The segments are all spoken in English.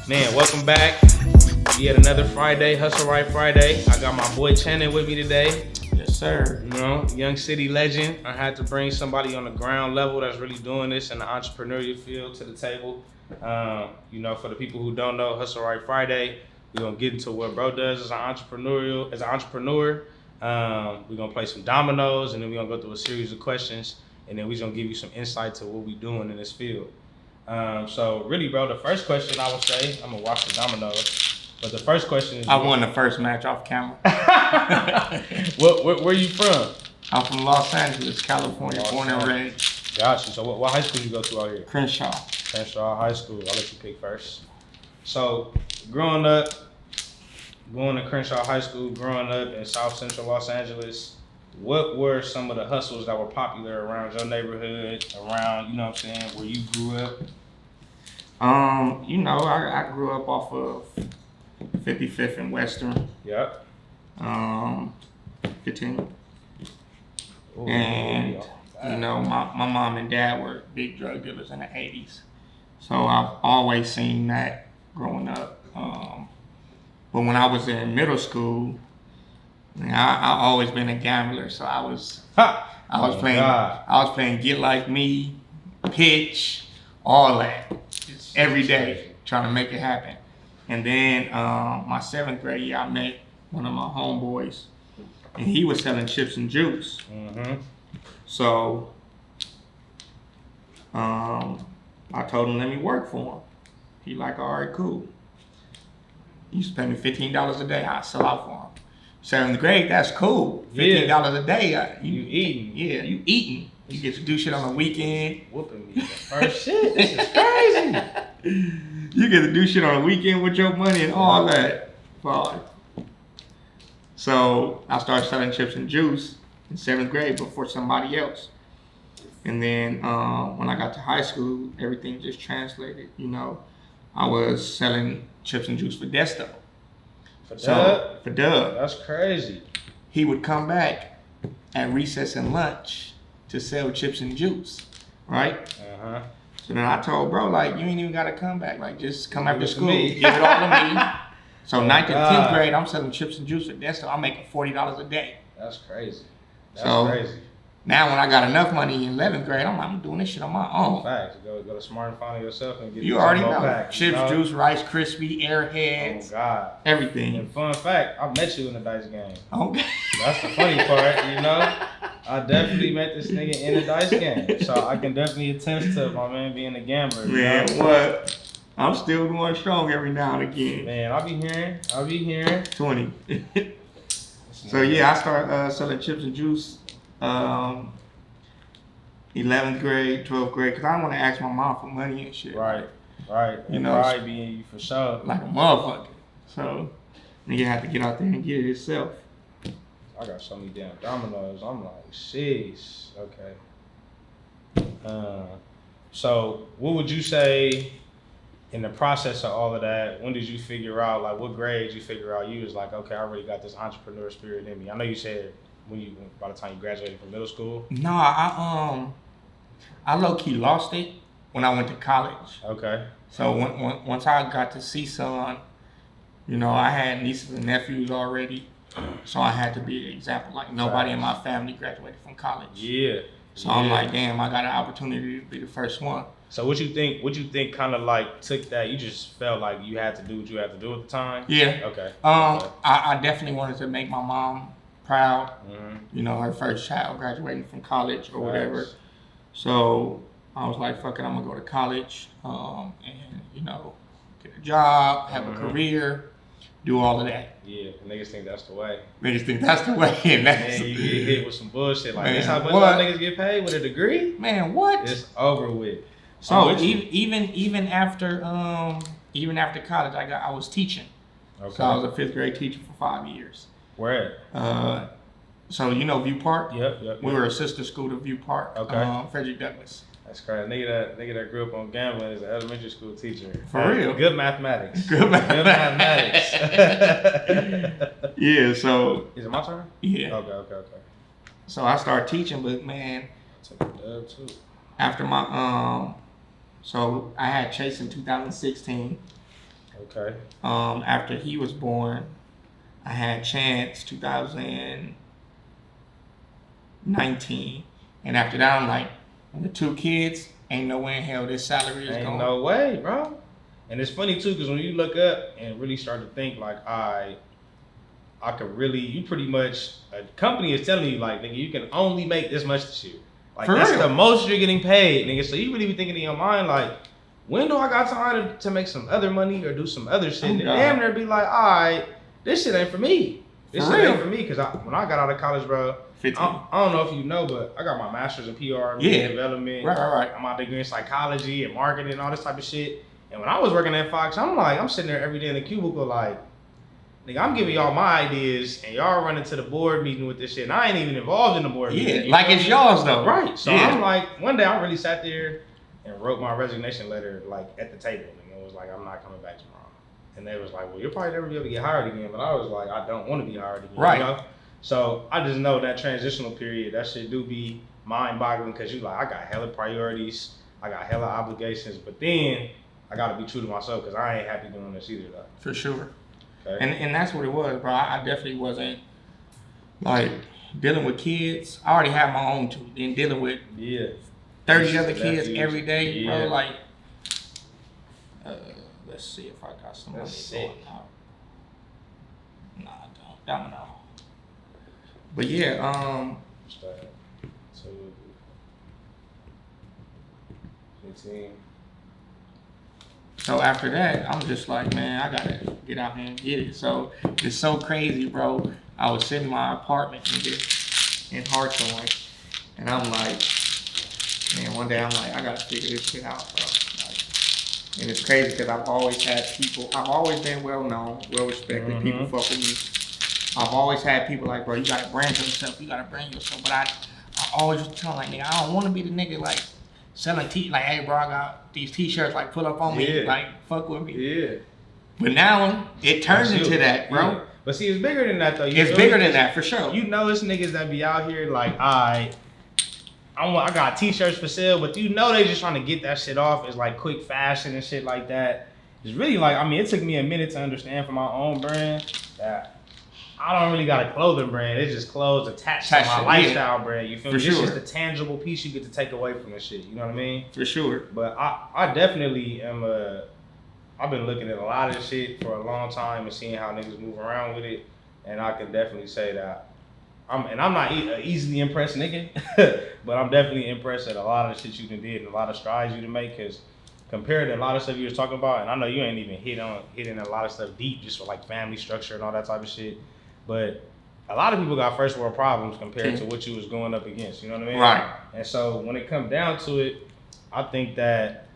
Man, welcome back. Yet another Friday, Hustle Rite Friday. I got my boy Channon with me today. Yes, sir. You know, young city legend. I had to bring somebody on the ground level that's really doing this in the entrepreneurial field to the table. You know, for the people who don't know, Hustle Rite Friday, we're gonna get into what bro does as an entrepreneur. We're gonna play some dominoes, and then we're gonna go through a series of questions, and then we're gonna give you some insight to what we're doing in this field. So really, bro, the first question I would say, I'm gonna watch the dominoes, but the first question is, I won the first match off camera. where you from? I'm from Los Angeles, California, born and raised. Gotcha. So what high school you go to out here? Crenshaw High School. I'll let you pick first. So growing up, going to Crenshaw High School, growing up in South Central Los Angeles, what were some of the hustles that were popular around your neighborhood, around, you know what I'm saying, where you grew up? You know, I grew up off of 55th and Western. Yep. 15. Ooh, And, you know, my mom and dad were big drug dealers in the 80s. So I've always seen that growing up. But when I was in middle school, I always been a gambler. So I was playing Get Like Me, Pitch, all that. Every day, trying to make it happen. And then my 7th grade year, I met one of my homeboys, and he was selling chips and juice. Mm-hmm. So I told him, let me work for him. He like, all right, cool. He used to pay me $15 a day. I sell out for him. 7th grade, that's cool. $15 a day. You eating. Yeah, you eating. You get to do shit on the weekend. Whooping me the first shit. This is crazy. You get to do shit on the weekend with your money and all that. So I started selling chips and juice in 7th grade before somebody else. And then when I got to high school, everything just translated. You know, I was selling chips and juice for Desto. For Doug? For Doug. That's crazy. He would come back at recess and lunch to sell chips and juice, right? Uh-huh. So then I told bro, like, you ain't even got to come back. Like, just come after school. Me. Give it all to me. So 9th and 10th grade, I'm selling chips and juice for Desto. I'm making $40 a day. That's crazy. That's crazy. Now when I got enough money in 11th grade, I'm doing this shit on my own. Facts. Go to Smart and find yourself and get you already know. Pack, Chips, you know? juice, Rice Krispie, Airheads. Oh God. Everything. And fun fact, I met you in the dice game. Okay. That's the funny part, you know? I definitely met this nigga in the dice game. So I can definitely attest to my man being a gambler. Man, you know? what? I'm still going strong every now and again. Man, I'll be hearing. 20. So yeah, I started selling chips and juice 11th grade, 12th grade, because I don't want to ask my mom for money and shit. Right. You know, pride being you for sure. like a motherfucker. So nigga have to get out there and get it himself. I got so many damn dominoes. I'm like, sheesh. Okay. So what would you say in the process of all of that? When did you figure out, like, what grade you figure out you was like, okay, I already got this entrepreneur spirit in me? I know you said by the time you graduated from middle school. No, I low key lost it when I went to college. Okay. So once I got to CSUN, you know, I had nieces and nephews already. So I had to be an example. Like, nobody in my family graduated from college. Yeah. So I'm like, damn, I got an opportunity to be the first one. So what you think kind of like took that? You just felt like you had to do what you had to do at the time? Yeah. Okay. I definitely wanted to make my mom proud. Mm-hmm. You know, her first child graduating from college or whatever. So I was like, fuck it, I'm gonna go to college and, you know, get a job, have a career, do all of that. Yeah, niggas think that's the way. Niggas think that's the way. And man, you get hit with some bullshit. Like, that's how much niggas get paid with a degree? Man, what? It's over with. So even after college, I was teaching. Okay. So I was a 5th grade teacher for 5 years. Where at? So you know View Park? Yep. We were a sister school to View Park. Okay. Frederick Douglass. That's crazy. Nigga that grew up on gambling is an elementary school teacher. For real. Good mathematics. Good mathematics. Yeah. So. Is it my turn? Yeah. Okay. So I started teaching, but man. I took a dub too. After my so I had Chase in 2016. Okay. After he was born, I had Chance 2019, and after that, I'm like, the 2 kids, ain't no way in hell this salary is Ain't going. no way, bro. And it's funny too, because when you look up and really start to think like, I could really, you pretty much, a company is telling you like, nigga, you can only make this much this year. Like For that's real. the most you're getting paid, nigga. So you really be thinking in your mind like, when do I got time to make some other money or do some other shit? And damn near be like, all right, this shit ain't for me. This shit ain't for me, because when I got out of college, bro, 15. I don't know if you know, but I got my master's in PR, Yeah. development. Right. I'm my degree in psychology and marketing and all this type of shit. And when I was working at Fox, I'm sitting there every day in the cubicle like, nigga, I'm giving y'all my ideas and y'all running to the board meeting with this shit. And I ain't even involved in the board meeting. Yeah, like it's yours though. Right. So yeah. I'm like, one day I really sat there and wrote my resignation letter like at the table. And it was like, I'm not coming back tomorrow. And they was like, well, you'll probably never be able to get hired again. But I was like, I don't want to be hired again. Right. You know? So I just know that transitional period, that shit do be mind boggling, because you like, I got hella priorities, I got hella obligations, but then I got to be true to myself, because I ain't happy doing this either though. For sure. Okay. And that's what it was, bro. I definitely wasn't like dealing with kids. I already had my own 2. Then dealing with 30 other kids every day, bro. Like, let's see if I got some money going out. Nah, I don't. Domino. But yeah, 15. so after that, I'm just like, man, I gotta get out here and get it. So it's so crazy, bro. I was sitting in my apartment in Hawthorne, and I'm like, man, one day I'm like, I gotta figure this shit out, bro. Like, and it's crazy because I've always had people, I've always been well known, well respected. People fuck with me. I've always had people like, bro, you gotta brand yourself, But I always was telling like, nigga, I don't want to be the nigga like selling like, hey, bro, I got these t-shirts, like, pull up on me, like, fuck with me. Yeah. But now it turns into that, bro. Yeah. But see, it's bigger than that though. It's bigger than that for sure. You know, it's niggas that be out here like, I got t-shirts for sale, but you know they just trying to get that shit off. It's like quick fashion and shit like that. It's really like, I mean, it took me a minute to understand for my own brand that I don't really got a clothing brand. It's just clothes attached to my lifestyle brand. You feel me? Sure. It's just the tangible piece you get to take away from this shit. You know what I mean? For sure. But I definitely am I've been looking at a lot of this shit for a long time and seeing how niggas move around with it. And I can definitely say that I'm not easily impressed nigga, but I'm definitely impressed at a lot of the shit you done did and a lot of strides you done make, because compared to a lot of stuff you was talking about, and I know you ain't even hitting a lot of stuff deep just for like family structure and all that type of shit, but a lot of people got first world problems compared to what you was going up against, you know what I mean? Right. And so when it comes down to it, I think that,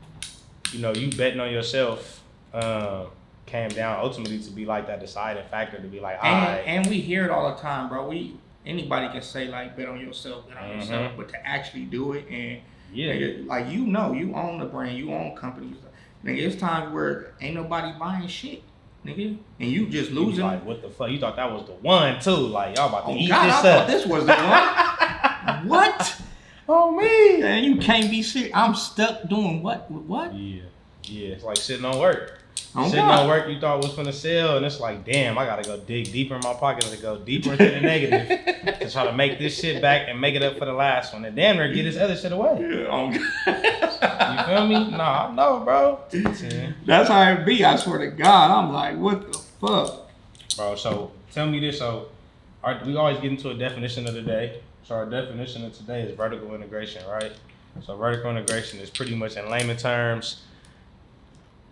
you know, you betting on yourself came down ultimately to be like that deciding factor, to be like, and we hear it all the time, bro. Anybody can say like bet on yourself, but to actually do it and nigga, like, you know, you own the brand, you own companies. Nigga, it's times where ain't nobody buying shit, nigga, and you just losing. Like, what the fuck? You thought that was the one too? Like, y'all about to eat God, this I up? thought this was the one. What? Oh me. Man, you can't be serious. I'm stuck doing what? What? Yeah. It's like sitting on work. Oh, Sitting God. on work you thought was finna sell, and it's like, damn, I gotta go dig deeper in my pocket to go deeper into the negative to try to make this shit back and make it up for the last one. And damn near get this other shit away. Yeah, You feel me? Nah, I know, bro. That's how it be. I swear to God, I'm like, what the fuck, bro? So tell me this. So we always get into a definition of the day. So our definition of today is vertical integration, right? So vertical integration is pretty much, in layman terms,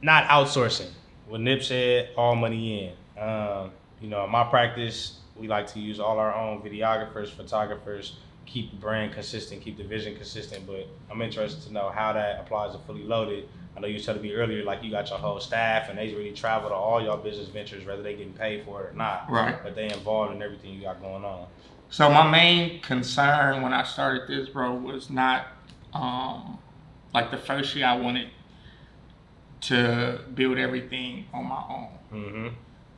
not outsourcing. What Nip said, all money in. You know, in my practice, we like to use all our own videographers, photographers, keep the brand consistent, keep the vision consistent. But I'm interested to know how that applies to Fully Loaded. I know you said to me earlier, like, you got your whole staff and they really travel to all your business ventures, whether they getting paid for it or not. Right. But they involved in everything you got going on. So my main concern when I started this, bro, was not like the first year I wanted to build everything on my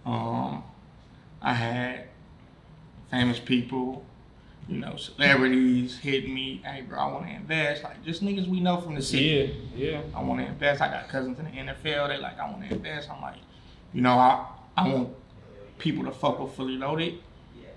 own. I had famous people, you know, celebrities hit me, hey bro, I want to invest, like just niggas we know from the city. Yeah. I want to invest. I got cousins in the NFL, they like, I want to invest. I'm like, I want people to fuck with Fully Loaded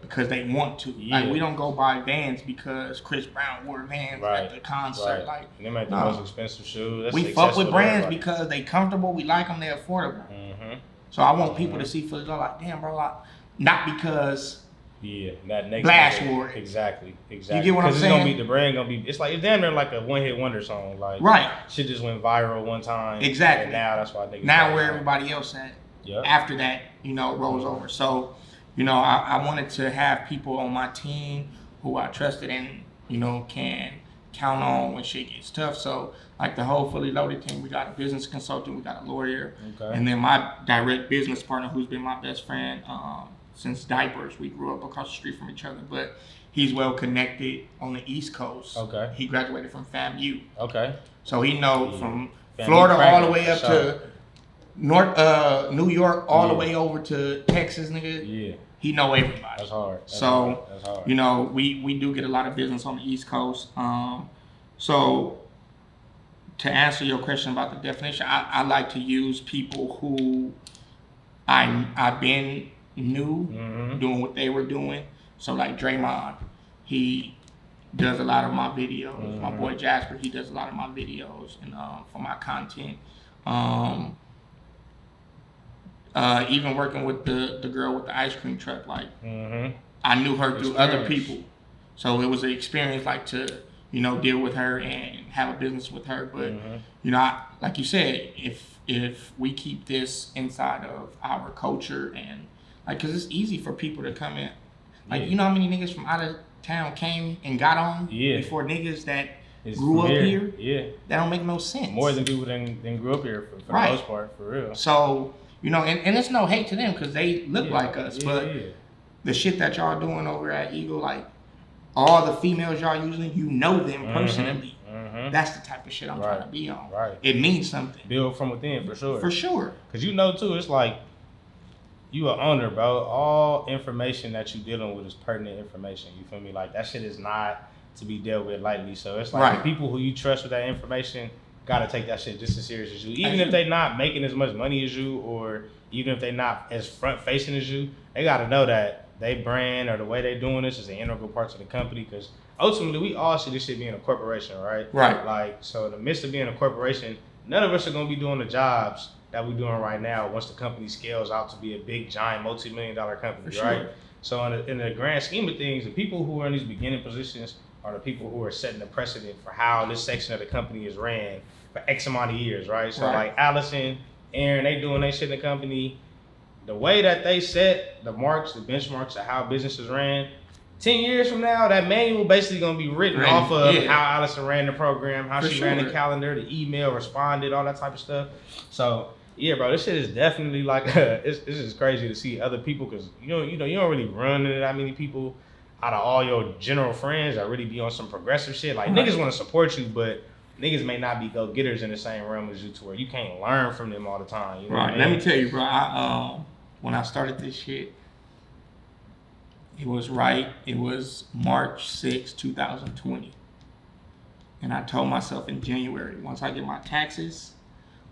because they want to. Yeah. Like, we don't go buy Vans because Chris Brown wore Vans at the concert. Right. Like, and they make the most expensive shoes. That's we fuck with brands everybody. because they comfortable. We like them. They're affordable. Mm-hmm. So I want people to see Fully Loaded like, damn, bro. Not because that next Blast wore it. Exactly. You get what I'm Because saying? the brand gonna be. It's damn near like a one-hit wonder song. Like, right. Shit just went viral one time. Exactly. And now that's why niggas. Now where everybody else at. Yep. After that, rolls over. So, I wanted to have people on my team who I trusted and, can count on when shit gets tough. So, like the whole Fully Loaded team, we got a business consultant, we got a lawyer, and then my direct business partner, who's been my best friend since diapers. We grew up across the street from each other, but he's well connected on the East Coast. Okay. He graduated from FAMU. Okay. So he knows from FAMU Florida all the Franklin, way up for sure. to New York, all the way over to Texas, nigga. Yeah. He know everybody. That's hard. That's hard. We do get a lot of business on the East Coast. So to answer your question about the definition, I like to use people who I've been knew doing what they were doing. So like Draymond, he does a lot of my videos. My boy Jasper, he does a lot of my videos and for my content. Even working with the girl with the ice cream truck, like I knew her through other people, so it was an experience like to deal with her and have a business with her. But like you said, if we keep this inside of our culture and like, cause it's easy for people to come in, like how many niggas from out of town came and got on before niggas that grew up here. Yeah, that don't make no sense. More than people than grew up here for the most part, for real. So. And it's no hate to them because they look like us, but the shit that y'all doing over at Eagle, like all the females y'all using, them personally. That's the type of shit I'm trying to be on. Right. It means something. Build from within, for sure. For sure. Because too, it's like you an owner, bro. All information that you dealing with is pertinent information. You feel me? Like that shit is not to be dealt with lightly. So it's like the people who you trust with that information gotta take that shit just as serious as you. Even if they not making as much money as you, or even if they not as front facing as you, they gotta know that they brand or the way they doing this is an integral part of the company. Because ultimately, we all see this shit being a corporation, right? Right. Like, so in the midst of being a corporation, none of us are gonna be doing the jobs that we're doing right now once the company scales out to be a big, giant, multi-million-dollar company, right? So in the grand scheme of things, the people who are in these beginning positions are the people who are setting the precedent for how this section of the company is ran for X amount of years, right? So like Allison, Aaron, they doing their shit in the company. The way that they set the marks, the benchmarks of how businesses ran, 10 years from now, that manual basically gonna be written off of how Allison ran the program, how she ran the calendar, the email, responded, all that type of stuff. So yeah, bro, this shit is definitely like, it's just crazy to see other people, because you don't really run into that many people out of all your general friends that really be on some progressive shit. Like niggas want to support you, but niggas may not be go-getters in the same realm as you, to where you can't learn from them all the time. You know what I mean? Let me tell you, bro. When I started this shit, it was March 6, 2020. And I told myself in January, once I get my taxes,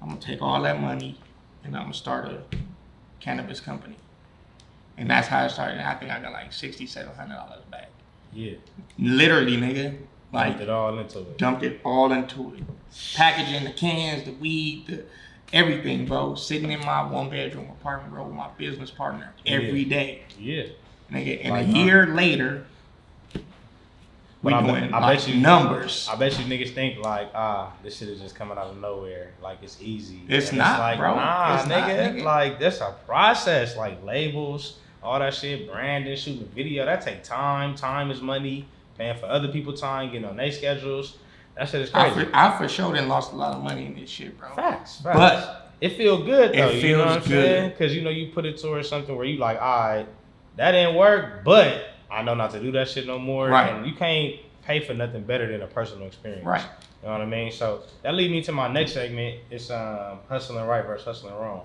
I'm gonna take all that money and I'm gonna start a cannabis company. And that's how I started. And I think I got like $6,700 back. Yeah. Literally, nigga. Like, dumped it all into it. Packaging, the cans, the weed, everything, bro. Sitting in my 1-bedroom apartment, bro, with my business partner every day. Yeah. Nigga, and like, a year later, we doing numbers. I bet you niggas think like, this shit is just coming out of nowhere. Like, it's easy. It's not, like, bro. Nah, it's nigga. Not. Like, that's a process. Like, labels, all that shit, branding, shooting video, that take time. Time is money. Paying for other people's time, getting on their schedules. That shit is crazy. I for sure done lost a lot of money in this shit, bro. Facts. But it feel good though. It feels what I'm saying? Because you put it towards something where you like, all right, that didn't work, but I know not to do that shit no more. Right. And you can't pay for nothing better than a personal experience. Right. You know what I mean? So that leads me to my next segment. It's hustling right versus hustling wrong.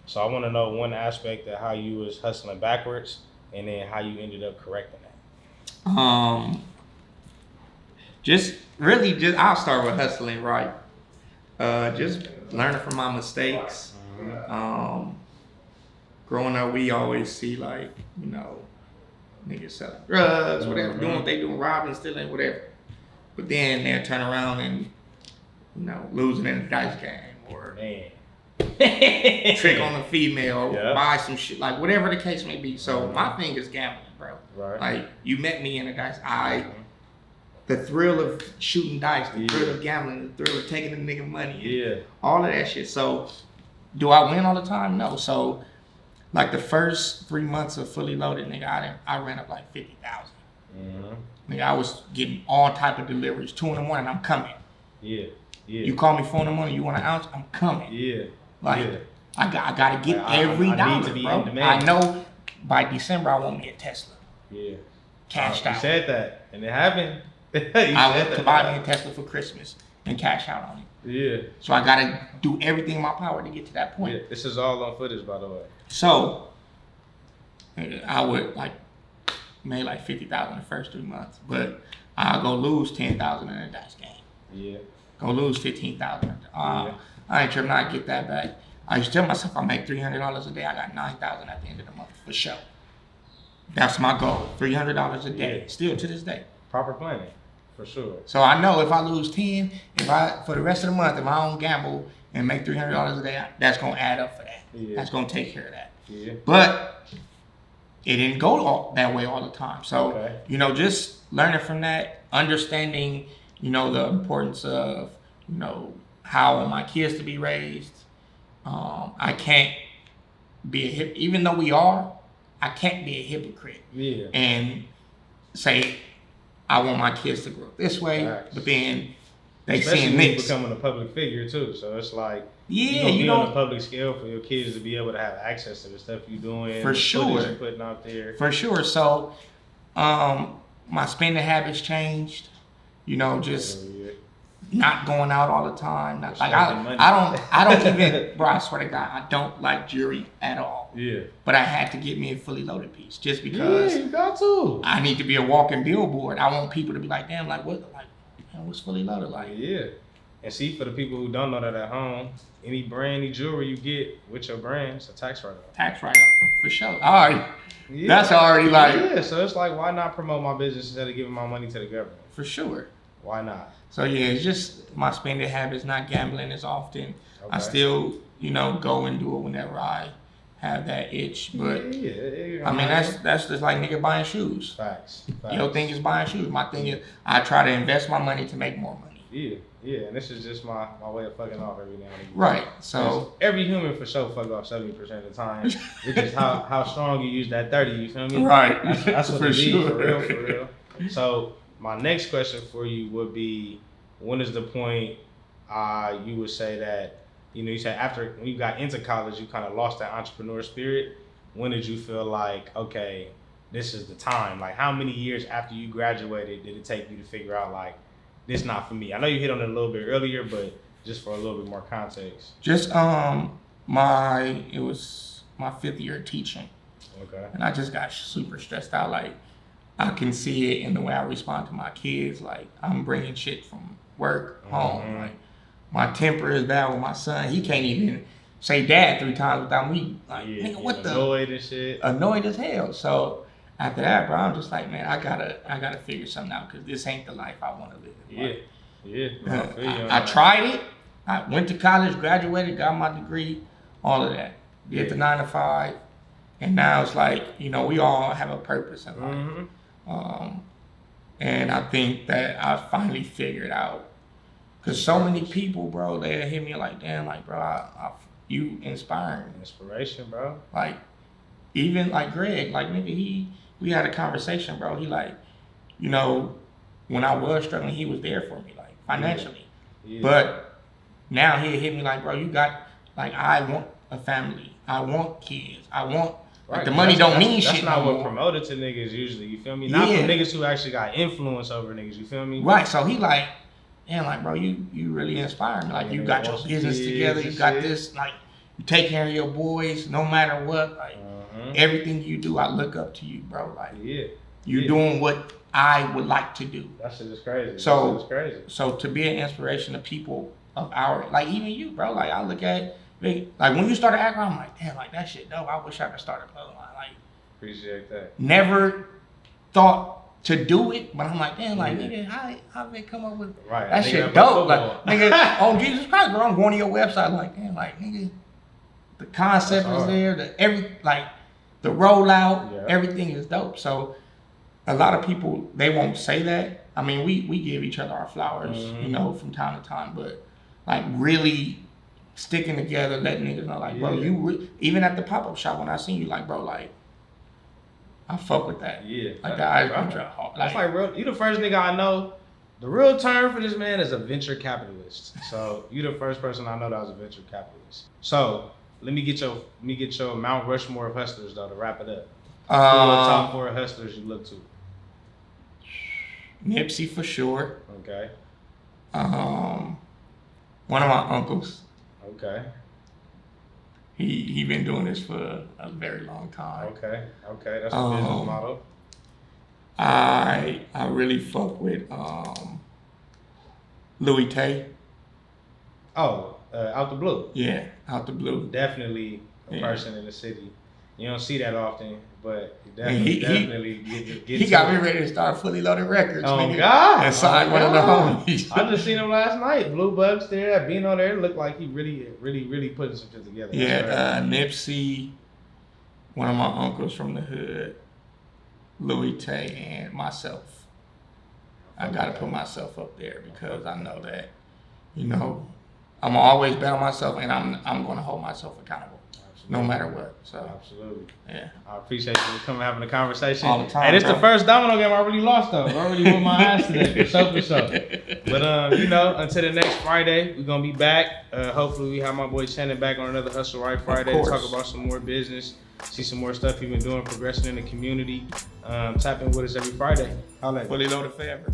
So I want to know one aspect of how you was hustling backwards, and then how you ended up correcting that. I'll start with hustling right. Just learning from my mistakes. growing up, we always see like, you know, niggas selling drugs, whatever, doing what they doing, robbing, stealing, whatever. But then they'll turn around and, you know, losing in a dice game or trick on a female or buy some shit, like whatever the case may be. So my thing is gambling, bro. Right. Like, you met me in a dice. The thrill of shooting dice, the thrill of gambling, the thrill of taking the nigga money, all of that shit. So, do I win all the time? No. So, like the first 3 months of Fully Loaded, nigga, I ran up like 50,000. Nigga, I was getting all type of deliveries. 2 in the morning, I'm coming. You call me 4 in the morning, you want an ounce, I'm coming. I gotta get every dollar, bro. I know by December I want me a Tesla. Cashed out. You said that, and it happened. I went to buy me a Tesla for Christmas and cash out on it. So I gotta do everything in my power to get to that point. This is all on footage, by the way. So I would made like 50,000 the first 3 months, but I'll go lose 10,000 in a dice game. Go lose 15,000. I ain't tripping. I get that back. I used to tell myself I make $300 a day. I got 9,000 at the end of the month for sure. That's my goal. $300 a day. Still to this day. Proper planning. For sure. So I know if I lose 10, for the rest of the month, if I don't gamble and make $300 a day, that's gonna add up for that. That's gonna take care of that. But it didn't go that way all the time. So you know, just learning from that, understanding, you know, the importance of, you know, how I want my kids to be raised. I can't be even though we are, I can't be a hypocrite and say I want my kids to grow up this way, but then they seeing this. Becoming a public figure too, so it's like you know, on a public scale for your kids to be able to have access to the stuff you're doing, for sure, you're putting out there, for sure. So, my spending habits changed. You know, just not going out all the time. I don't even, bro. I swear to God, I don't like jewelry at all. But I had to get me a Fully Loaded piece just because. You got to. I need to be a walking billboard. I want people to be like, damn, like what, like, man, what's Fully Loaded like? And see, for the people who don't know that at home, any brand, any jewelry you get with your brand, it's a tax write-off. Tax write-off, for sure. All right. That's already like. So it's like, why not promote my business instead of giving my money to the government? For sure. Why not? So it's just my spending habits, not gambling as often. I still, you know, go and do it whenever I have that itch. But I mean, that's just like nigga buying shoes. Facts. Your thing is buying shoes. My thing is I try to invest my money to make more money. And this is just my way of fucking off every now and again. Right. So every human for sure fuck off 70% of the time. It's just how strong you use that 30. You feel me? Right. That's what for it sure. Is, for real. So my next question for you would be, when is the point you would say that, you know, you said after when you got into college, you kind of lost that entrepreneur spirit. When did you feel like, okay, this is the time? Like, how many years after you graduated did it take you to figure out, like, this not for me? I know you hit on it a little bit earlier, but just for a little bit more context. Just it was my 5th year teaching. Okay. And I just got super stressed out. Like, I can see it in the way I respond to my kids. Like, I'm bringing shit from work home. Like, my temper is bad with my son. He can't even say dad 3 times without me. Like, nigga, what the? Annoyed and shit. Annoyed as hell. So after that, bro, I'm just like, man, I gotta figure something out because this ain't the life I want to live. I tried it. I went to college, graduated, got my degree, all of that. Did the 9 to 5, and now it's like, you know, we all have a purpose in life. And I think that I finally figured out. Because so many people, bro, they hit me like, damn, like, bro, you inspire me. Inspiration, bro. Like, even like Greg, like, nigga, we had a conversation, bro. He like, you know, when I was struggling, he was there for me, like, financially. But now he hit me like, bro, you got, like, I want a family. I want kids. I want, like, the money don't mean shit. That's not what promoted to niggas usually, you feel me? Not for niggas who actually got influence over niggas, you feel me? Right, so he like, damn, like, bro, you really inspire me. Like, you got your business together, you got this, like, you take care of your boys no matter what. Like, everything you do, I look up to you, bro. Like, you're doing what I would like to do. That shit is crazy. So to be an inspiration to people of our, like, even you, bro. Like, I look at Like when you started Actrite, I'm like, damn, like that shit dope. I wish I could start a clothing line. Like, appreciate that. never thought to do it, but I'm like, damn, like nigga, how they come up with that shit dope? Like, nigga, oh Jesus Christ, bro, I'm going to your website, like, damn, like nigga, the concept is there, the rollout, everything is dope. So a lot of people, they won't say that. I mean, we give each other our flowers, you know, from time to time, but like really sticking together, letting niggas know, like, bro, even at the pop-up shop when I seen you, like, bro, like, I fuck with that. Yeah. Like the ice cream truck. That's like real. You the first nigga I know. The real term for this man is a venture capitalist. So you the first person I know that was a venture capitalist. So let me get your Mount Rushmore of hustlers though to wrap it up. Who are the top 4 hustlers you look to? Nipsey for sure. Okay. One of my uncles. Okay. He been doing this for a very long time. Okay. That's a business model. I really fuck with Louis Tay. Oh, out the blue. Yeah, out the blue. Definitely a person in the city. You don't see that often, but definitely get he got me ready to start Fully Loaded Records. Oh nigga, God! and signed one of the homies. I just seen him last night. Blue Bugs there, Beano there. Looked like he really putting some shit together. Yeah, Nipsey, one of my uncles from the hood, Louis Tay, and myself. I gotta put myself up there because I know that, you know, I'm always bet on myself, and I'm gonna hold myself accountable. No matter what. So absolutely. Yeah. I appreciate you coming having a conversation. All the time. Hey, this the first domino game I really lost though. I already whooped my ass today. For sure. But you know, until the next Friday, we're gonna be back. Hopefully we have my boy Channon back on another Hustle Rite Friday to talk about some more business, see some more stuff he's been doing, progressing in the community. Tap in with us every Friday. Holla. Fully Loaded forever.